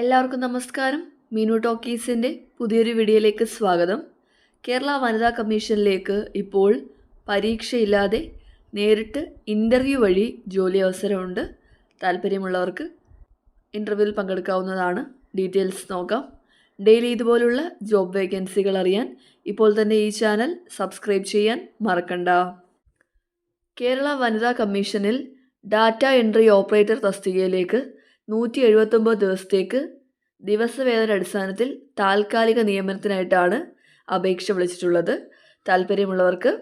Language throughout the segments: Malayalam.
എല്ലാവർക്കും നമസ്കാരം. മീനു ടോക്കീസിൻ്റെ പുതിയൊരു വീഡിയോയിലേക്ക് സ്വാഗതം. കേരള വനിതാ കമ്മീഷനിലേക്ക് ഇപ്പോൾ പരീക്ഷയില്ലാതെ നേരിട്ട് ഇൻ്റർവ്യൂ വഴി ജോലി അവസരമുണ്ട്. താല്പര്യമുള്ളവർക്ക് ഇൻ്റർവ്യൂവിൽ പങ്കെടുക്കാവുന്നതാണ്. ഡീറ്റെയിൽസ് നോക്കാം. ഡെയിലി ഇതുപോലുള്ള ജോബ് വേക്കൻസികൾ അറിയാൻ ഇപ്പോൾ തന്നെ ഈ ചാനൽ സബ്സ്ക്രൈബ് ചെയ്യാൻ മറക്കണ്ട. കേരള വനിതാ കമ്മീഷനിൽ ഡാറ്റ എൻട്രി ഓപ്പറേറ്റർ തസ്തികയിലേക്ക് 179 ദിവസത്തേക്ക് ദിവസവേതന അടിസ്ഥാനത്തിൽ താൽക്കാലിക നിയമനത്തിനായിട്ടാണ് അപേക്ഷ വിളിച്ചിട്ടുള്ളത്. താല്പര്യമുള്ളവർക്ക്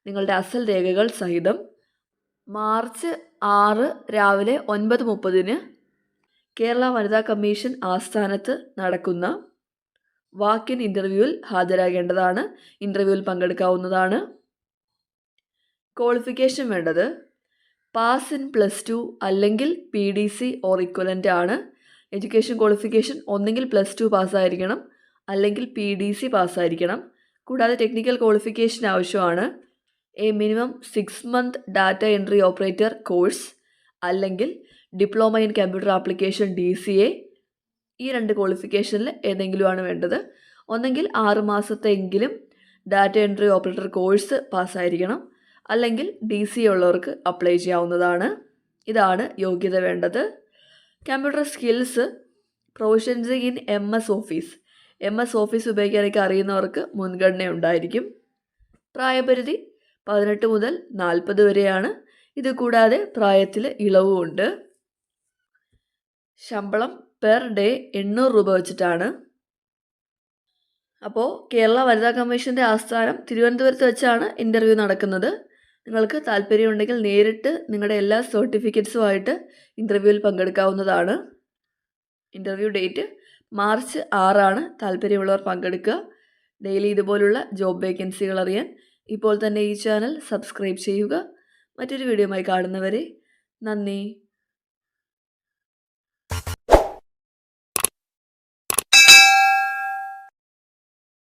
നിങ്ങളുടെ അസൽ രേഖകൾ സഹിതം മാർച്ച് 6 രാവിലെ 9:30 കേരള വനിതാ കമ്മീഷൻ ആസ്ഥാനത്ത് നടക്കുന്ന വാക്ക് ഇൻ ഇൻ്റർവ്യൂവിൽ ഹാജരാകേണ്ടതാണ്. ഇൻ്റർവ്യൂവിൽ പങ്കെടുക്കാവുന്നതാണ്. ക്വാളിഫിക്കേഷൻ വേണ്ടത് പാസ് ഇൻ +2 അല്ലെങ്കിൽ PDC ഓർ ഇക്വലൻ്റ് ആണ്. എഡ്യൂക്കേഷൻ ക്വാളിഫിക്കേഷൻ ഒന്നെങ്കിൽ +2 പാസ്സായിരിക്കണം അല്ലെങ്കിൽ PDC പാസ്സായിരിക്കണം. കൂടാതെ ടെക്നിക്കൽ ക്വാളിഫിക്കേഷൻ ആവശ്യമാണ്. Minimum 6 month data entry operator course അല്ലെങ്കിൽ diploma in computer application DCA. ഈ 2 ക്വാളിഫിക്കേഷനിൽ ഏതെങ്കിലുമാണ് വേണ്ടത്. ഒന്നെങ്കിൽ 6 മാസത്തെയെങ്കിലും ഡാറ്റ എൻട്രി ഓപ്പറേറ്റർ കോഴ്സ് പാസ്സായിരിക്കണം അല്ലെങ്കിൽ DCA ഉള്ളവർക്ക് അപ്ലൈ ചെയ്യാവുന്നതാണ്. ഇതാണ് യോഗ്യത വേണ്ടത്. Computer skills proficiency in MS office ഉപയോഗിക്കാനൊക്കെ അറിയുന്നവർക്ക് മുൻഗണന ഉണ്ടായിരിക്കും. പ്രായപരിധി 18 മുതൽ 40 വരെയാണ്. ഇത് കൂടാതെ പ്രായത്തിൽ ഇളവുമുണ്ട്. ശമ്പളം പെർ ഡേ 800 രൂപ വെച്ചിട്ടാണ്. അപ്പോൾ കേരള വനിതാ കമ്മീഷൻ്റെ ആസ്ഥാനം തിരുവനന്തപുരത്ത് വെച്ചാണ് ഇൻ്റർവ്യൂ നടക്കുന്നത്. നിങ്ങൾക്ക് താല്പര്യമുണ്ടെങ്കിൽ നേരിട്ട് നിങ്ങളുടെ എല്ലാ സർട്ടിഫിക്കറ്റ്സുമായിട്ട് ഇൻ്റർവ്യൂവിൽ പങ്കെടുക്കാവുന്നതാണ്. ഇൻ്റർവ്യൂ ഡേറ്റ് മാർച്ച് 6 താല്പര്യമുള്ളവർ പങ്കെടുക്കുക. ഡെയിലി ഇതുപോലുള്ള ജോബ് വേക്കൻസികൾ അറിയാൻ ഇപ്പോൾ തന്നെ ഈ ചാനൽ സബ്സ്ക്രൈബ് ചെയ്യുക. മറ്റൊരു വീഡിയോയുമായി കാണുന്നവരെ നന്ദി.